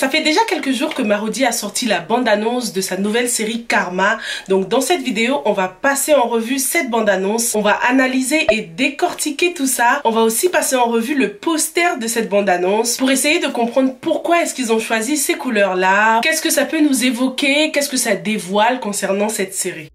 Ça fait déjà quelques jours que Marodi a sorti la bande-annonce de sa nouvelle série Karma. Donc dans cette vidéo, on va passer en revue cette bande-annonce. On va analyser et décortiquer tout ça. On va aussi passer en revue le poster de cette bande-annonce pour essayer de comprendre pourquoi est-ce qu'ils ont choisi ces couleurs-là. Qu'est-ce que ça peut nous évoquer? Qu'est-ce que ça dévoile concernant cette série?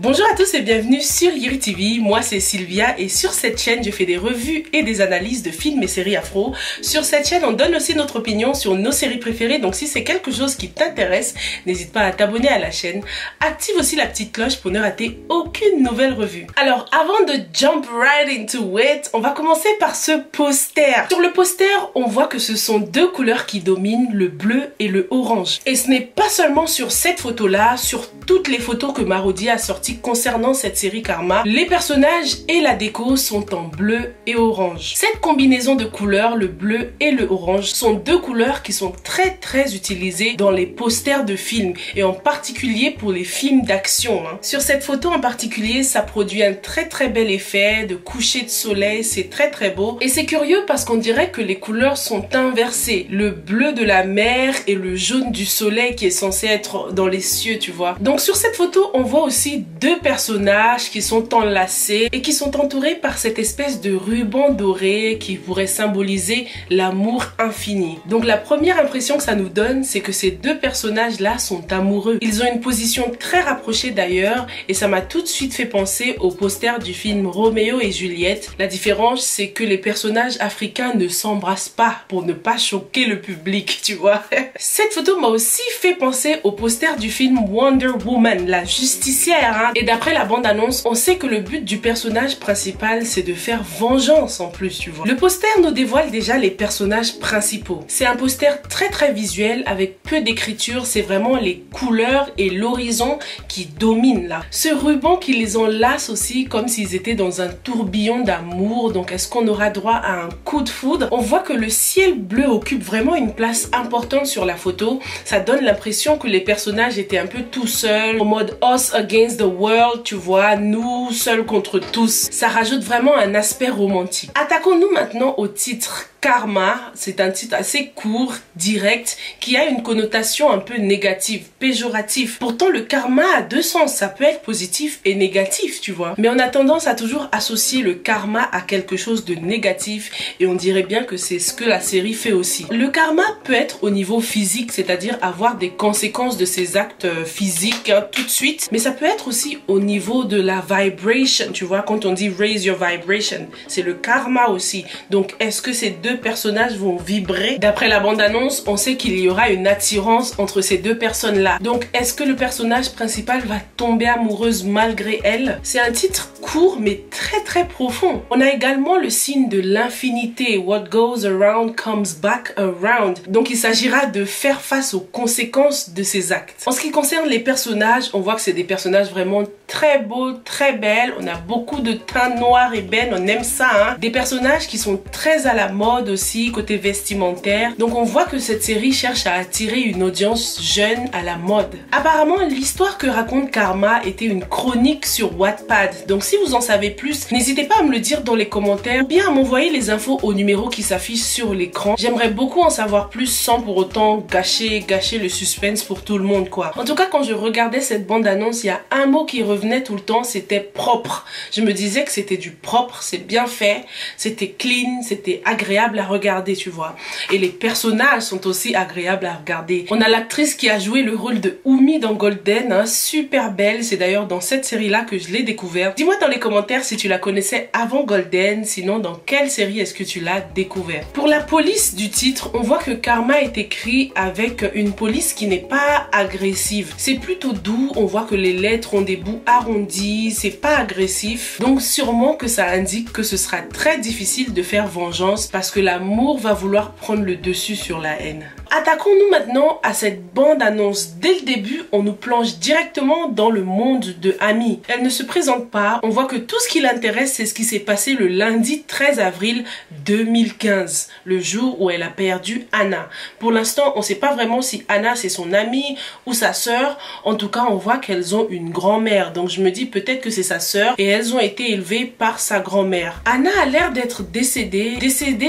Bonjour à tous et bienvenue sur Yiri TV, moi c'est Sylvia et sur cette chaîne je fais des revues et des analyses de films et séries afro. Sur cette chaîne on donne aussi notre opinion sur nos séries préférées, donc si c'est quelque chose qui t'intéresse, n'hésite pas à t'abonner à la chaîne. Active aussi la petite cloche pour ne rater aucune nouvelle revue. Alors avant de jump right into it, on va commencer par ce poster. Sur le poster on voit que ce sont deux couleurs qui dominent, le bleu et le orange. Et ce n'est pas seulement sur cette photo là, sur toutes les photos que Marodi a sorties concernant cette série Karma, les personnages et la déco sont en bleu et orange. Cette combinaison de couleurs, le bleu et le orange, sont deux couleurs qui sont très utilisées dans les posters de films et en particulier pour les films d'action. Sur cette photo en particulier, ça produit un très bel effet de coucher de soleil, c'est très beau. Et c'est curieux parce qu'on dirait que les couleurs sont inversées. Le bleu de la mer et le jaune du soleil qui est censé être dans les cieux, tu vois. Donc sur cette photo, on voit aussi deux personnages qui sont enlacés et qui sont entourés par cette espèce de ruban doré qui pourrait symboliser l'amour infini. Donc la première impression que ça nous donne, c'est que ces deux personnages-là sont amoureux. Ils ont une position très rapprochée d'ailleurs et ça m'a tout de suite fait penser au poster du film Roméo et Juliette. La différence, c'est que les personnages africains ne s'embrassent pas pour ne pas choquer le public, tu vois. Cette photo m'a aussi fait penser au poster du film Wonder Woman, la justicière. Et d'après la bande-annonce, on sait que le but du personnage principal, c'est de faire vengeance en plus, tu vois. Le poster nous dévoile déjà les personnages principaux. C'est un poster très visuel avec peu d'écriture, c'est vraiment les couleurs et l'horizon qui dominent là. Ce ruban qui les enlace aussi comme s'ils étaient dans un tourbillon d'amour, donc est-ce qu'on aura droit à un coup de foudre? On voit que le ciel bleu occupe vraiment une place importante sur la photo. Ça donne l'impression que les personnages étaient un peu tout seuls, en mode us against the world, tu vois, nous seuls contre tous. Ça rajoute vraiment un aspect romantique. Attaquons-nous maintenant au titre. Karma, c'est un titre assez court, direct, qui a une connotation un peu négative, péjorative. Pourtant, le karma a deux sens, ça peut être positif et négatif, tu vois. Mais on a tendance à toujours associer le karma à quelque chose de négatif et on dirait bien que c'est ce que la série fait aussi. Le karma peut être au niveau physique, c'est-à-dire avoir des conséquences de ses actes physiques tout de suite, mais ça peut être aussi au niveau de la vibration, tu vois, quand on dit raise your vibration, c'est le karma aussi. Donc, est-ce que ces deux personnages vont vibrer? D'après la bande-annonce, on sait qu'il y aura une attirance entre ces deux personnes-là. Donc, est-ce que le personnage principal va tomber amoureuse malgré elle? C'est un titre court mais très profond. On a également le signe de l'infinité. What goes around comes back around. Donc, il s'agira de faire face aux conséquences de ses actes. En ce qui concerne les personnages, on voit que c'est des personnages vraiment très beaux, très belles. On a beaucoup de teint noir et ébène, on aime ça, hein. Des personnages qui sont très à la mode aussi, côté vestimentaire. Donc on voit que cette série cherche à attirer une audience jeune à la mode. Apparemment, l'histoire que raconte Karma était une chronique sur Wattpad. Donc si vous en savez plus, n'hésitez pas à me le dire dans les commentaires ou bien à m'envoyer les infos au numéro qui s'affiche sur l'écran. J'aimerais beaucoup en savoir plus sans pour autant gâcher le suspense pour tout le monde, quoi. En tout cas, quand je regardais cette bande-annonce, il y a un mot qui revenait tout le temps, c'était propre. Je me disais que c'était du propre, c'est bien fait, c'était clean, c'était agréable à regarder, tu vois. Et les personnages sont aussi agréables à regarder. On a l'actrice qui a joué le rôle de Oumi dans Golden, hein, super belle. C'est d'ailleurs dans cette série-là que je l'ai découverte. Dis-moi dans les commentaires si tu la connaissais avant Golden, sinon dans quelle série est-ce que tu l'as découverte. Pour la police du titre, on voit que Karma est écrit avec une police qui n'est pas agressive. C'est plutôt doux, on voit que les lettres ont des bouts arrondis, c'est pas agressif. Donc sûrement que ça indique que ce sera très difficile de faire vengeance parce que l'amour va vouloir prendre le dessus sur la haine. Attaquons-nous maintenant à cette bande-annonce. Dès le début, on nous plonge directement dans le monde de Amy. Elle ne se présente pas, on voit que tout ce qui l'intéresse, c'est ce qui s'est passé le lundi 13 avril 2015, le jour où elle a perdu Anna. Pour l'instant, on ne sait pas vraiment si Anna c'est son amie ou sa sœur. En tout cas, on voit qu'elles ont une grand-mère. Donc je me dis peut-être que c'est sa sœur et elles ont été élevées par sa grand-mère. Anna a l'air d'être décédée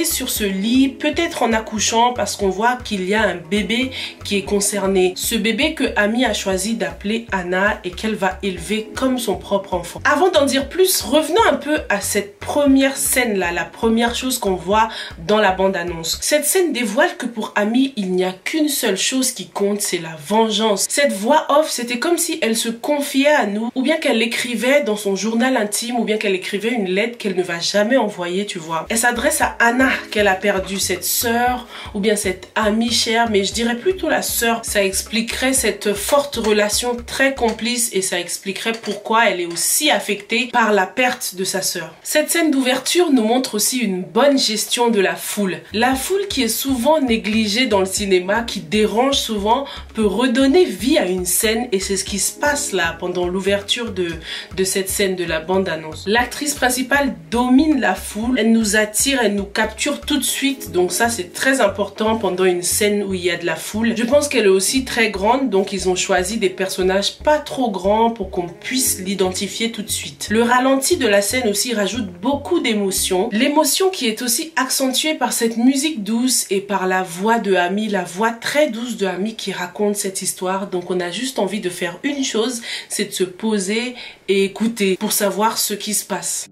sur ce lit, peut-être en accouchant parce qu'on voit qu'il y a un bébé qui est concerné. Ce bébé que Amy a choisi d'appeler Anna et qu'elle va élever comme son propre enfant. Avant d'en dire plus, revenons un peu à cette première scène là, la première chose qu'on voit dans la bande-annonce. Cette scène dévoile que pour Amy, il n'y a qu'une seule chose qui compte, c'est la vengeance. Cette voix off, c'était comme si elle se confiait à nous, ou bien qu'elle l'écrivait dans son journal intime, ou bien qu'elle écrivait une lettre qu'elle ne va jamais envoyer, tu vois. Elle s'adresse à Anna qu'elle a perdu, cette sœur, ou bien cette amie chère, mais je dirais plutôt la sœur. Ça expliquerait cette forte relation très complice et ça expliquerait pourquoi elle est aussi affectée par la perte de sa sœur. Cette scène d'ouverture nous montre aussi une bonne gestion de la foule. La foule qui est souvent négligée dans le cinéma, qui dérange souvent, peut redonner vie à une scène et c'est ce qui se passe là pendant l'ouverture de cette scène de la bande-annonce. L'actrice principale domine la foule, elle nous attire, elle nous capture tout de suite, donc ça c'est très important pendant une scène où il y a de la foule. Je pense qu'elle est aussi très grande, donc ils ont choisi des personnages pas trop grands pour qu'on puisse l'identifier tout de suite. Le ralenti de la scène aussi rajoute beaucoup d'émotion, l'émotion qui est aussi accentuée par cette musique douce et par la voix de Amy, la voix très douce de Amy qui raconte cette histoire. Donc on a juste envie de faire une chose, c'est de se poser et écouter pour savoir ce qui se passe.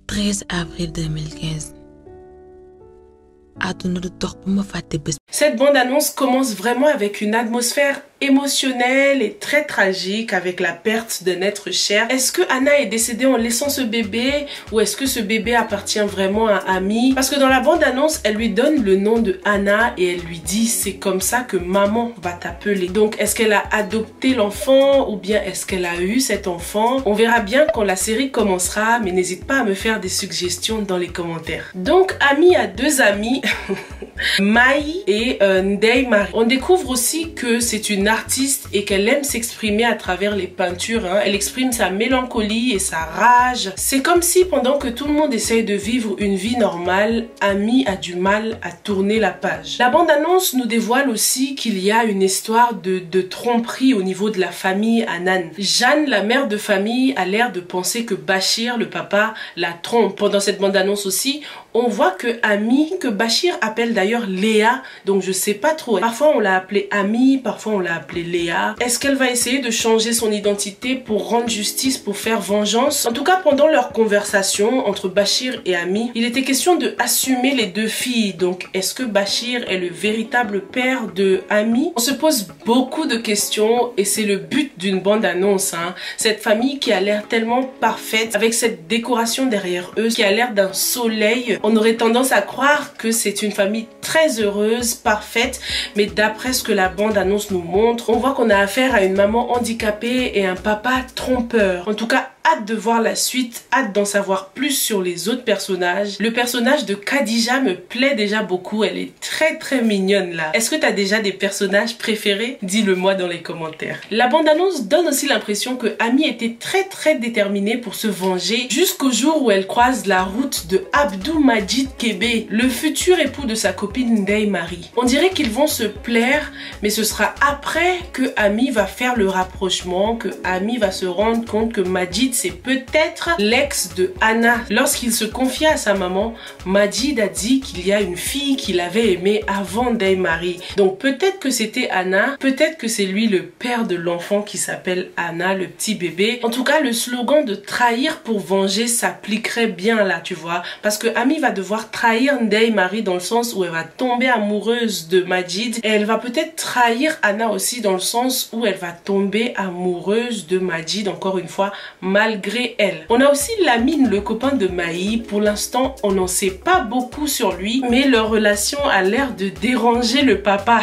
13 avril 2015. Cette bande-annonce commence vraiment avec une atmosphère émotionnelle et très tragique avec la perte d'un être cher. Est-ce que Anna est décédée en laissant ce bébé ou est-ce que ce bébé appartient vraiment à Amy? Parce que dans la bande-annonce, elle lui donne le nom de Anna et elle lui dit c'est comme ça que maman va t'appeler. Donc est-ce qu'elle a adopté l'enfant ou bien est-ce qu'elle a eu cet enfant? On verra bien quand la série commencera, mais n'hésite pas à me faire des suggestions dans les commentaires. Donc Amy a deux amis, Mai et Ndeye Marie. On découvre aussi que c'est une artiste et qu'elle aime s'exprimer à travers les peintures. Elle exprime sa mélancolie et sa rage. C'est comme si pendant que tout le monde essaye de vivre une vie normale, Amy a du mal à tourner la page. La bande-annonce nous dévoile aussi qu'il y a une histoire de tromperie au niveau de la famille Anan. Jeanne, la mère de famille, a l'air de penser que Bachir, le papa, la trompe. Pendant cette bande-annonce aussi, on voit que Amy, que Bachir appelle d'ailleurs Léa, donc je sais pas trop. Parfois on l'a appelée Amy, parfois on l'a appelée Léa. Est-ce qu'elle va essayer de changer son identité pour rendre justice, pour faire vengeance? En tout cas, pendant leur conversation entre Bachir et Amy, il était question de assumer les deux filles. Donc est-ce que Bachir est le véritable père de Amy? On se pose beaucoup de questions et c'est le but d'une bande-annonce. Cette famille qui a l'air tellement parfaite, avec cette décoration derrière eux, qui a l'air d'un soleil. On aurait tendance à croire que c'est une famille très heureuse, parfaite, mais d'après ce que la bande-annonce nous montre, on voit qu'on a affaire à une maman handicapée et un papa trompeur. En tout cas, hâte de voir la suite, hâte d'en savoir plus sur les autres personnages. Le personnage de Khadija me plaît déjà beaucoup, elle est très mignonne là. Est-ce que tu as déjà des personnages préférés? Dis-le moi dans les commentaires. La bande-annonce donne aussi l'impression que Amy était très déterminée pour se venger jusqu'au jour où elle croise la route de Abdou Majid Kébé, le futur époux de sa copine Ndeye Marie. On dirait qu'ils vont se plaire, mais ce sera après que Amy va faire le rapprochement, que Amy va se rendre compte que Majid c'est peut-être l'ex de Anna. Lorsqu'il se confia à sa maman, Majid a dit qu'il y a une fille qu'il avait aimée avant Ndeye Marie. Donc peut-être que c'était Anna, peut-être que c'est lui le père de l'enfant qui s'appelle Anna, le petit bébé. En tout cas, le slogan de trahir pour venger s'appliquerait bien là, tu vois. Parce que Amy va devoir trahir Ndeye Marie dans le sens où elle va tomber amoureuse de Majid et elle va peut-être trahir Anna aussi dans le sens où elle va tomber amoureuse de Majid. Encore une fois, Majid malgré elle. On a aussi Lamine, le copain de Maï. Pour l'instant, on n'en sait pas beaucoup sur lui, mais leur relation a l'air de déranger le papa.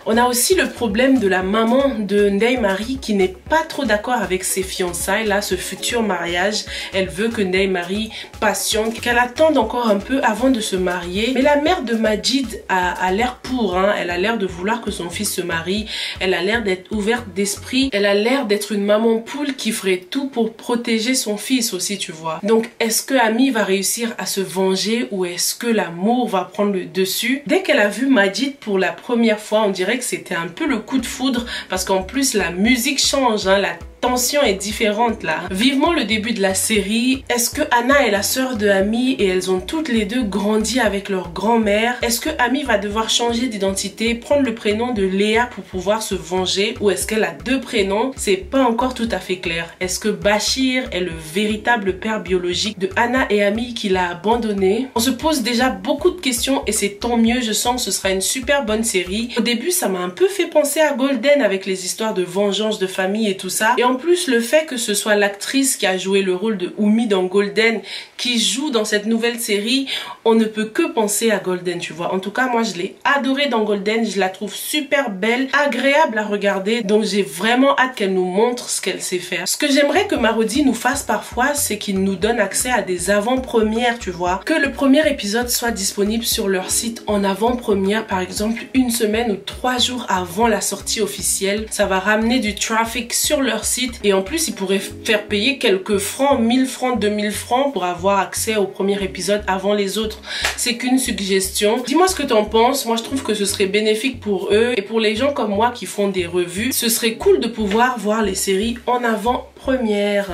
On a aussi le problème de la maman de Ndeye Marie qui n'est pas trop d'accord avec ses fiançailles, là, ce futur mariage. Elle veut que Ndeye Marie patiente, qu'elle attende encore un peu avant de se marier. Mais la mère de Majid a l'air pour, hein. Elle a l'air de vouloir que son fils se marie. Elle a l'air d'être ouverte d'esprit. Elle a l'air d'être une maman poule qui ferait tout pour protéger son fils aussi, tu vois. Donc, est-ce que Ami va réussir à se venger ou est-ce que l'amour va prendre le dessus? Dès qu'elle a vu Majid pour la première fois, on dirait que c'était un peu le coup de foudre parce qu'en plus, la musique change, hein, la tension est différente là. Vivement le début de la série. Est-ce que Anna est la sœur de Ami et elles ont toutes les deux grandi avec leur grand-mère? Est-ce que Ami va devoir changer d'identité, prendre le prénom de Léa pour pouvoir se venger ou est-ce qu'elle a deux prénoms? C'est pas encore tout à fait clair. Est-ce que Bachir est le véritable père biologique de Anna et Ami qui l'a abandonné? On se pose déjà beaucoup de questions et c'est tant mieux. Je sens que ce sera une super bonne série. Au début, ça m'a un peu fait penser à Golden avec les histoires de vengeance de famille et tout ça. Et en plus, le fait que ce soit l'actrice qui a joué le rôle de Oumi dans Golden qui joue dans cette nouvelle série, on ne peut que penser à Golden, tu vois. En tout cas, moi, je l'ai adorée dans Golden. Je la trouve super belle, agréable à regarder. Donc, j'ai vraiment hâte qu'elle nous montre ce qu'elle sait faire. Ce que j'aimerais que Marodi nous fasse parfois, c'est qu'il nous donne accès à des avant-premières, tu vois. Que le premier épisode soit disponible sur leur site en avant-première, par exemple, une semaine ou 3 jours avant la sortie officielle. Ça va ramener du trafic sur leur site. Et en plus, ils pourraient faire payer quelques francs, 1000 francs, 2000 francs pour avoir accès au premier épisode avant les autres. C'est qu'une suggestion. Dis-moi ce que t'en penses. Moi, je trouve que ce serait bénéfique pour eux. Et pour les gens comme moi qui font des revues, ce serait cool de pouvoir voir les séries en avant-première.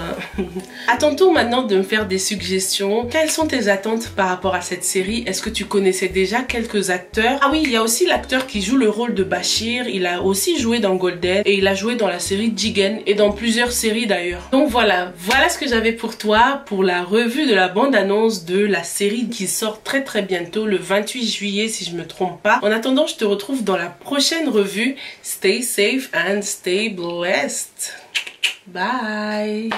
À ton tour maintenant de me faire des suggestions. Quelles sont tes attentes par rapport à cette série? Est-ce que tu connaissais déjà quelques acteurs? Ah oui, il y a aussi l'acteur qui joue le rôle de Bachir. Il a aussi joué dans Golden et il a joué dans la série Jigen et dans plusieurs séries d'ailleurs. Donc voilà ce que j'avais pour toi pour la revue de la bande-annonce de la série qui sort très bientôt, le 28 juillet si je me trompe pas. En attendant, je te retrouve dans la prochaine revue. Stay safe and stay blessed. Bye.